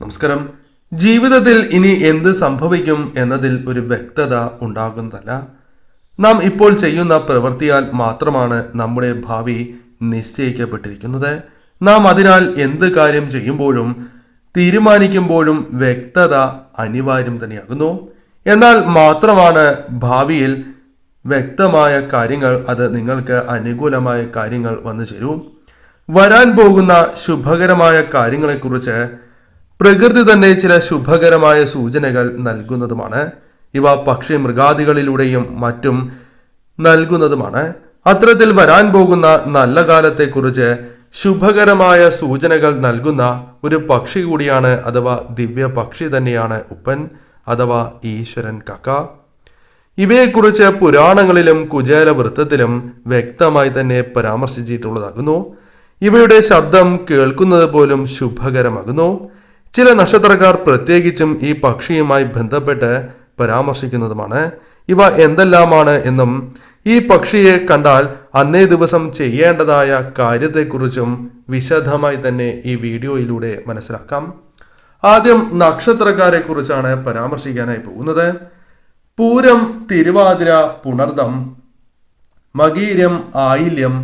നമസ്കാരം. ജീവിതത്തിൽ ഇനി എന്ത് സംഭവിക്കും എന്നതിൽ ഒരു വ്യക്തത ഉണ്ടാകുന്നതല്ല. നാം ഇപ്പോൾ ചെയ്യുന്ന പ്രവൃത്തിയാൽ മാത്രമാണ് നമ്മുടെ ഭാവി നിശ്ചയിക്കപ്പെട്ടിരിക്കുന്നത്. നാം അതിനാൽ എന്ത് കാര്യം ചെയ്യുമ്പോഴും തീരുമാനിക്കുമ്പോഴും വ്യക്തത അനിവാര്യം തന്നെയാകുന്നു. എന്നാൽ മാത്രമാണ് ഭാവിയിൽ വ്യക്തമായ കാര്യങ്ങൾ, അത് നിങ്ങൾക്ക് അനുകൂലമായ കാര്യങ്ങൾ വന്നു ചേരൂ. വരാൻ പോകുന്ന ശുഭകരമായ കാര്യങ്ങളെക്കുറിച്ച് പ്രകൃതി തന്നെ ചില ശുഭകരമായ സൂചനകൾ നൽകുന്നതുമാണ്. ഇവ പക്ഷി മൃഗാദികളിലൂടെയും മറ്റും നൽകുന്നതുമാണ്. അത്തരത്തിൽ വരാൻ പോകുന്ന നല്ല കാലത്തെക്കുറിച്ച് ശുഭകരമായ സൂചനകൾ നൽകുന്ന ഒരു പക്ഷി കൂടിയാണ്, അഥവാ ദിവ്യ പക്ഷി തന്നെയാണ് ഉപ്പൻ അഥവാ ഈശ്വരൻ കാക്ക. ഇവയെക്കുറിച്ച് പുരാണങ്ങളിലും കുചേല വൃത്തത്തിലും വ്യക്തമായി തന്നെ പരാമർശിച്ചിട്ടുള്ളതാകുന്നു. ഇവയുടെ ശബ്ദം കേൾക്കുന്നത് പോലും ശുഭകരമാകുന്നു. ചില നക്ഷത്രക്കാർ പ്രത്യേകിച്ചും ഈ പക്ഷിയുമായി ബന്ധപ്പെട്ട് പരാമർശിക്കുന്നതുമാണ്. ഇവ എന്തെല്ലാമാണ് എന്നും ഈ പക്ഷിയെ കണ്ടാൽ അന്നേ ദിവസം ചെയ്യേണ്ടതായ കാര്യത്തെക്കുറിച്ചും വിശദമായി തന്നെ ഈ വീഡിയോയിലൂടെ മനസ്സിലാക്കാം. ആദ്യം നക്ഷത്രക്കാരെ കുറിച്ചാണ് പരാമർശിക്കാനായി പോകുന്നത്. പൂരം, തിരുവാതിര, പുണർദം, മകീരം, ആയില്യം,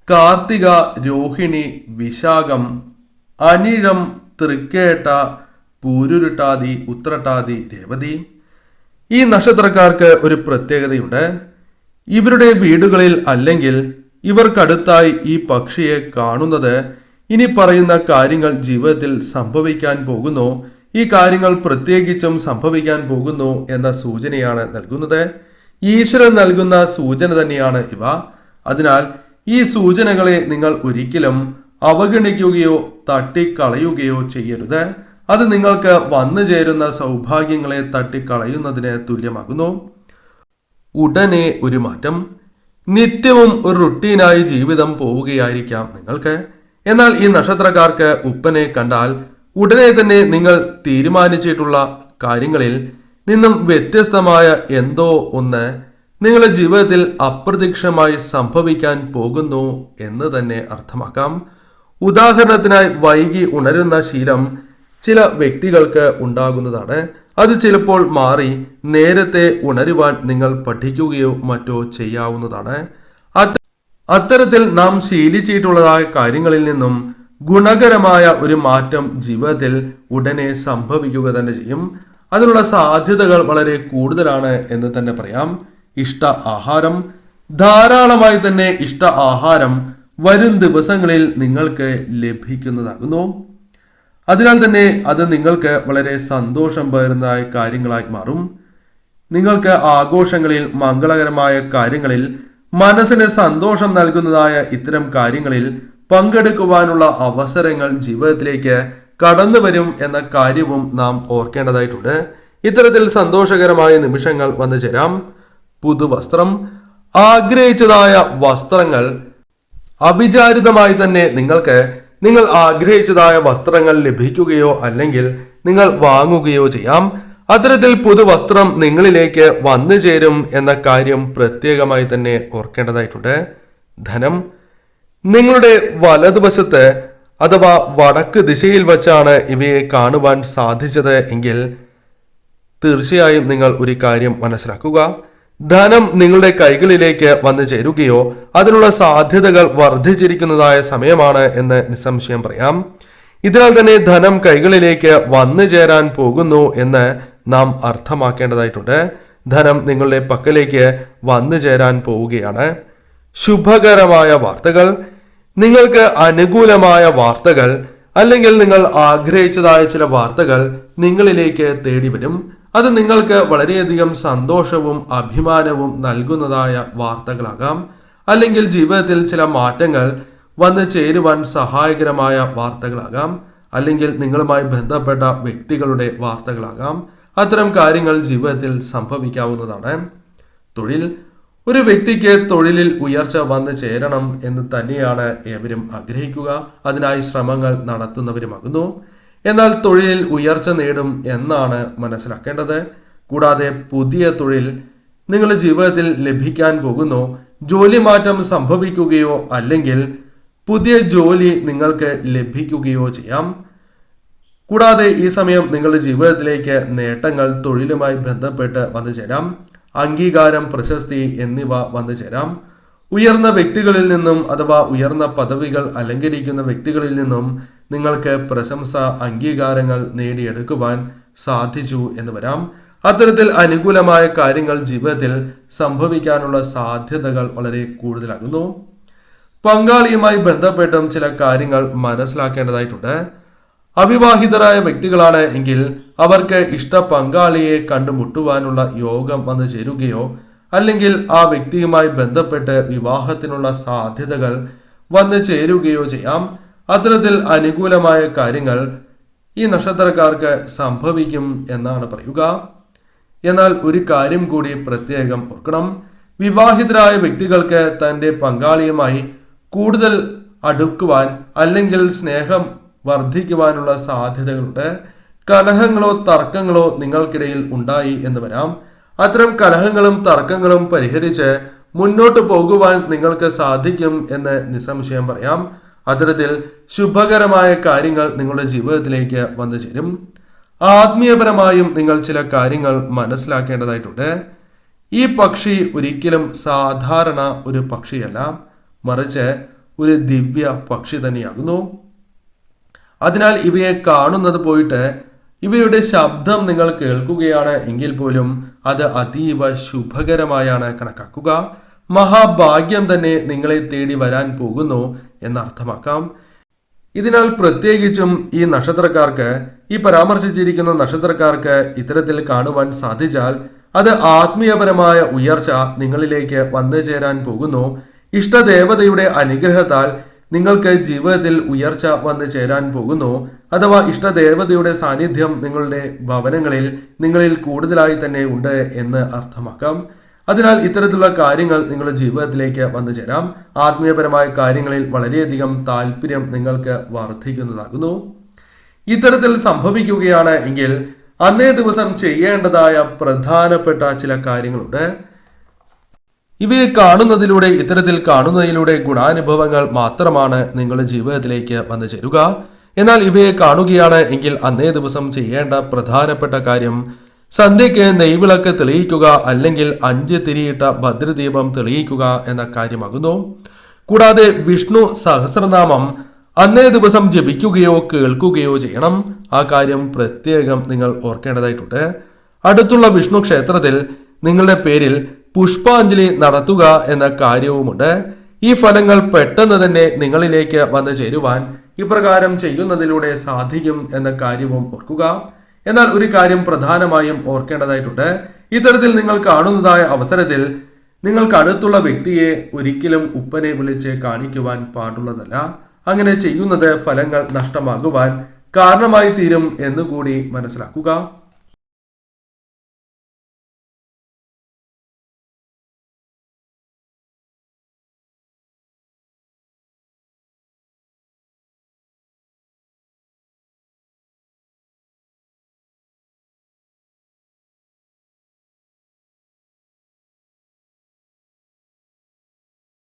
കാർത്തിക, രോഹിണി, വിശാഖം, അനിഴം, തൃക്കേട്ട, പൂരുരുട്ടാതി, ഉത്രട്ടാതി, രേവതി. ഈ നക്ഷത്രക്കാർക്ക് ഒരു പ്രത്യേകതയുണ്ട്. ഇവരുടെ വീടുകളിൽ അല്ലെങ്കിൽ ഇവർക്കടുത്തായി ഈ പക്ഷിയെ കാണുന്നത് ഇനി പറയുന്ന കാര്യങ്ങൾ ജീവിതത്തിൽ സംഭവിക്കാൻ പോകുന്നു, ഈ കാര്യങ്ങൾ പ്രത്യേകിച്ചും സംഭവിക്കാൻ പോകുന്നു എന്ന സൂചനയാണ് നൽകുന്നത്. ഈശ്വരൻ നൽകുന്ന സൂചന തന്നെയാണ് ഇവ. അതിനാൽ ഈ സൂചനകളെ നിങ്ങൾ ഒരിക്കലും അവഗണിക്കുകയോ തട്ടിക്കളയുകയോ ചെയ്യരുത്. അത് നിങ്ങൾക്ക് വന്നു ചേരുന്ന സൗഭാഗ്യങ്ങളെ തട്ടിക്കളയുന്നതിന് തുല്യമാകുന്നു. ഉടനെ ഒരു മാറ്റം. നിത്യവും ഒരു റുട്ടീനായി ജീവിതം പോവുകയായിരിക്കാം നിങ്ങൾക്ക്. എന്നാൽ ഈ നക്ഷത്രക്കാർക്ക് ഉപ്പനെ കണ്ടാൽ ഉടനെ തന്നെ നിങ്ങൾ തീരുമാനിച്ചിട്ടുള്ള കാര്യങ്ങളിൽ നിന്നും വ്യത്യസ്തമായ എന്തോ ഒന്ന് നിങ്ങളുടെ ജീവിതത്തിൽ അപ്രതീക്ഷിതമായി സംഭവിക്കാൻ പോകുന്നു എന്ന് തന്നെ അർത്ഥമാക്കാം. ഉദാഹരണത്തിനായി വൈകി ഉണരുന്ന ശീലം ചില വ്യക്തികൾക്ക് ഉണ്ടാകുന്നതാണ്. അത് ചിലപ്പോൾ മാറി നേരത്തെ ഉണരുവാൻ നിങ്ങൾ പഠിക്കുകയോ മറ്റോ ചെയ്യാവുന്നതാണ്. അത്തരത്തിൽ നാം ശീലിച്ചിട്ടുള്ളതായ കാര്യങ്ങളിൽ നിന്നും ഗുണകരമായ ഒരു മാറ്റം ജീവിതത്തിൽ ഉടനെ സംഭവിക്കുക തന്നെ ചെയ്യും. അതിനുള്ള സാധ്യതകൾ വളരെ കൂടുതലാണ് എന്ന് തന്നെ പറയാം. ഇഷ്ട ആഹാരം, ധാരാളമായി തന്നെ ഇഷ്ട ആഹാരം വരും ദിവസങ്ങളിൽ നിങ്ങൾക്ക് ലഭിക്കുന്നതാകുന്നു. അതിനാൽ തന്നെ അത് നിങ്ങൾക്ക് വളരെ സന്തോഷം പകരുന്ന കാര്യങ്ങളായി മാറും. നിങ്ങൾക്ക് ആഘോഷങ്ങളിൽ, മംഗളകരമായ കാര്യങ്ങളിൽ, മനസ്സിന് സന്തോഷം നൽകുന്നതായ ഇത്തരം കാര്യങ്ങളിൽ പങ്കെടുക്കുവാനുള്ള അവസരങ്ങൾ ജീവിതത്തിലേക്ക് കടന്നു വരും എന്ന കാര്യവും നാം ഓർക്കേണ്ടതായിട്ടുണ്ട്. ഇത്തരത്തിൽ സന്തോഷകരമായ നിമിഷങ്ങൾ വന്നു ചേരാം. പുതുവസ്ത്രം, ആഗ്രഹിച്ചതായ വസ്ത്രങ്ങൾ അവിചാരിതമായി തന്നെ നിങ്ങൾ ആഗ്രഹിച്ചതായ വസ്ത്രങ്ങൾ ലഭിക്കുകയോ അല്ലെങ്കിൽ നിങ്ങൾ വാങ്ങുകയോ ചെയ്യാം. അത്തരത്തിൽ പുതുവസ്ത്രം നിങ്ങളിലേക്ക് വന്നു ചേരും എന്ന കാര്യം പ്രത്യേകമായി തന്നെ ഓർക്കേണ്ടതായിട്ടുണ്ട്. ധനം, നിങ്ങളുടെ വലതുവശത്ത് അഥവാ വടക്ക് ദിശയിൽ വച്ചാണ് ഇവയെ കാണുവാൻ സാധിച്ചത് എങ്കിൽ തീർച്ചയായും നിങ്ങൾ ഒരു കാര്യം മനസ്സിലാക്കുക. ധനം നിങ്ങളുടെ കൈകളിലേക്ക് വന്നു ചേരുകയോ അതിനുള്ള സാധ്യതകൾ വർദ്ധിച്ചിരിക്കുന്നതായ സമയമാണ് എന്ന് നിസ്സംശയം പറയാം. ഇതിനാൽ തന്നെ ധനം കൈകളിലേക്ക് വന്നു ചേരാൻ പോകുന്നു എന്ന് നാം അർത്ഥമാക്കേണ്ടതായിട്ടുണ്ട്. ധനം നിങ്ങളുടെ പക്കലേക്ക് വന്നു ചേരാൻ പോവുകയാണ്. ശുഭകരമായ വാർത്തകൾ, നിങ്ങൾക്ക് അനുകൂലമായ വാർത്തകൾ അല്ലെങ്കിൽ നിങ്ങൾ ആഗ്രഹിച്ചതായ ചില വാർത്തകൾ നിങ്ങളിലേക്ക് തേടി വരും. അത് നിങ്ങൾക്ക് വളരെയധികം സന്തോഷവും അഭിമാനവും നൽകുന്നതായ വാർത്തകളാകാം. അല്ലെങ്കിൽ ജീവിതത്തിൽ ചില മാറ്റങ്ങൾ വന്നു ചേരുവാൻ സഹായകരമായ വാർത്തകളാകാം. അല്ലെങ്കിൽ നിങ്ങളുമായി ബന്ധപ്പെട്ട വ്യക്തികളുടെ വാർത്തകളാകാം. അത്തരം കാര്യങ്ങൾ ജീവിതത്തിൽ സംഭവിക്കാവുന്നതാണ്. തൊഴിൽ, ഒരു വ്യക്തിക്ക് തൊഴിലിൽ ഉയർച്ച വന്നു ചേരണം എന്ന് തന്നെയാണ് ഏവരും ആഗ്രഹിക്കുക. അതിനായി ശ്രമങ്ങൾ നടത്തുന്നവരുമാകുന്നു. എന്നാൽ തൊഴിലിൽ ഉയർച്ച നേടും എന്നാണ് മനസ്സിലാക്കേണ്ടത്. കൂടാതെ പുതിയ തൊഴിൽ നിങ്ങളുടെ ജീവിതത്തിൽ ലഭിക്കാൻ പോകുന്നു. ജോലി മാറ്റം സംഭവിക്കുകയോ അല്ലെങ്കിൽ പുതിയ ജോലി നിങ്ങൾക്ക് ലഭിക്കുകയോ ചെയ്യാം. കൂടാതെ ഈ സമയം നിങ്ങളുടെ ജീവിതത്തിലേക്ക് നേട്ടങ്ങൾ, തൊഴിലുമായി ബന്ധപ്പെട്ട് വന്നു ചേരാം. അംഗീകാരം, പ്രശസ്തി എന്നിവ വന്നു ചേരാം. ഉയർന്ന വ്യക്തികളിൽ നിന്നും അഥവാ ഉയർന്ന പദവികൾ അലങ്കരിക്കുന്ന വ്യക്തികളിൽ നിന്നും നിങ്ങൾക്ക് പ്രശംസ, അംഗീകാരങ്ങൾ നേടിയെടുക്കുവാൻ സാധിച്ചു എന്ന് വരാം. അത്തരത്തിൽ അനുകൂലമായ കാര്യങ്ങൾ ജീവിതത്തിൽ സംഭവിക്കാനുള്ള സാധ്യതകൾ വളരെ കൂടുതലാകുന്നു. പങ്കാളിയുമായി ബന്ധപ്പെട്ടും ചില കാര്യങ്ങൾ മനസ്സിലാക്കേണ്ടതായിട്ടുണ്ട്. അവിവാഹിതരായ വ്യക്തികളാണ് എങ്കിൽ അവർക്ക് ഇഷ്ട പങ്കാളിയെ കണ്ടുമുട്ടുവാനുള്ള യോഗം വന്നു ചേരുകയോ അല്ലെങ്കിൽ ആ വ്യക്തിയുമായി ബന്ധപ്പെട്ട് വിവാഹത്തിനുള്ള സാധ്യതകൾ വന്നു ചേരുകയോ ചെയ്യാം. അത്തരത്തിൽ അനുകൂലമായ കാര്യങ്ങൾ ഈ നക്ഷത്രക്കാർക്ക് സംഭവിക്കും എന്നാണ് പറയുക. എന്നാൽ ഒരു കാര്യം കൂടി പ്രത്യേകം ഓർക്കണം. വിവാഹിതരായ വ്യക്തികൾക്ക് തൻ്റെ പങ്കാളിയുമായി കൂടുതൽ അടുക്കുവാൻ അല്ലെങ്കിൽ സ്നേഹം വർദ്ധിക്കുവാനുള്ള സാധ്യതകളുണ്ട്. കലഹങ്ങളോ തർക്കങ്ങളോ നിങ്ങൾക്കിടയിൽ ഉണ്ടായി എന്ന് വരാം. അത്തരം കലഹങ്ങളും തർക്കങ്ങളും പരിഹരിച്ച് മുന്നോട്ട് പോകുവാൻ നിങ്ങൾക്ക് സാധിക്കും എന്ന് നിസ്സംശയം പറയാം. അത്തരത്തിൽ ശുഭകരമായ കാര്യങ്ങൾ നിങ്ങളുടെ ജീവിതത്തിലേക്ക് വന്നു ചേരും. ആത്മീയപരമായും നിങ്ങൾ ചില കാര്യങ്ങൾ മനസ്സിലാക്കേണ്ടതായിട്ടുണ്ട്. ഈ പക്ഷി ഒരിക്കലും സാധാരണ ഒരു പക്ഷിയല്ല, മറിച്ച് ഒരു ദിവ്യ പക്ഷി തന്നെയാകുന്നു. അതിനാൽ ഇവയെ കാണുന്നത് പോയിട്ട് ഇവയുടെ ശബ്ദം നിങ്ങൾ കേൾക്കുകയാണ് എങ്കിൽ പോലും അത് അതീവ ശുഭകരമായാണ് കണക്കാക്കുക. മഹാഭാഗ്യം തന്നെ നിങ്ങളെ തേടി വരാൻ പോകുന്നു എന്നർത്ഥമാക്കാം. ഇതിനാൽ പ്രത്യേകിച്ചും ഈ നക്ഷത്രക്കാർക്ക്, ഈ പരാമർശിച്ചിരിക്കുന്ന നക്ഷത്രക്കാർക്ക് ഇത്തരത്തിൽ കാണുവാൻ സാധിച്ചാൽ അത് ആത്മീയപരമായ ഉയർച്ച നിങ്ങളിലേക്ക് വന്നു ചേരാൻ പോകുന്നു. ഇഷ്ടദേവതയുടെ അനുഗ്രഹത്താൽ നിങ്ങൾക്ക് ജീവിതത്തിൽ ഉയർച്ച വന്നു ചേരാൻ പോകുന്നു. അഥവാ ഇഷ്ടദേവതയുടെ സാന്നിധ്യം നിങ്ങളുടെ ഭവനങ്ങളിൽ നിങ്ങളിൽ കൂടുതലായി തന്നെ ഉണ്ട് എന്ന് അർത്ഥമാക്കാം. അതിനാൽ ഇത്തരത്തിലുള്ള കാര്യങ്ങൾ നിങ്ങളുടെ ജീവിതത്തിലേക്ക് വന്നു ചേരാം. ആത്മീയപരമായ കാര്യങ്ങളിൽ വളരെയധികം താല്പര്യം നിങ്ങൾക്ക് വർദ്ധിക്കുന്നതാകുന്നു. ഇത്തരത്തിൽ സംഭവിക്കുകയാണ് എങ്കിൽ അന്നേ ദിവസം ചെയ്യേണ്ടതായ പ്രധാനപ്പെട്ട ചില കാര്യങ്ങളുണ്ട്. ഇവയെ കാണുന്നതിലൂടെ, ഇത്തരത്തിൽ കാണുന്നതിലൂടെ ഗുണാനുഭവങ്ങൾ മാത്രമാണ് നിങ്ങളുടെ ജീവിതത്തിലേക്ക് വന്നു ചേരുക. എന്നാൽ ഇവയെ കാണുകയാണ് എങ്കിൽ അന്നേ ദിവസം ചെയ്യേണ്ട പ്രധാനപ്പെട്ട കാര്യം സന്ധ്യയ്ക്ക് നെയ്വിളക്ക് തെളിയിക്കുക അല്ലെങ്കിൽ 5 തിരിയിട്ട ഭദ്രദീപം തെളിയിക്കുക എന്ന കാര്യമാകുന്നു. കൂടാതെ വിഷ്ണു സഹസ്രനാമം അന്നേ ദിവസം ജപിക്കുകയോ കേൾക്കുകയോ ചെയ്യണം. ആ കാര്യം പ്രത്യേകം നിങ്ങൾ ഓർക്കേണ്ടതായിട്ടുണ്ട്. അടുത്തുള്ള വിഷ്ണു ക്ഷേത്രത്തിൽ നിങ്ങളുടെ പേരിൽ പുഷ്പാഞ്ജലി നടത്തുക എന്ന കാര്യവുമുണ്ട്. ഈ ഫലങ്ങൾ പെട്ടെന്ന് തന്നെ നിങ്ങളിലേക്ക് വന്നു ചേരുവാൻ ഇപ്രകാരം ചെയ്യുന്നതിലൂടെ സാധിക്കും എന്ന കാര്യവും ഓർക്കുക. എന്നാൽ ഒരു കാര്യം പ്രധാനമായും ഓർക്കേണ്ടതായിട്ടുണ്ട്. ഇത്തരത്തിൽ നിങ്ങൾ കാണുന്നതായ അവസരത്തിൽ നിങ്ങൾക്ക് അടുത്തുള്ള വ്യക്തിയെ ഒരിക്കലും ഉപ്പനെ വിളിച്ച് കാണിക്കുവാൻ പാടുള്ളതല്ല. അങ്ങനെ ചെയ്യുന്നത് ഫലങ്ങൾ നഷ്ടമാകുവാൻ കാരണമായി തീരും എന്നുകൂടി മനസ്സിലാക്കുക.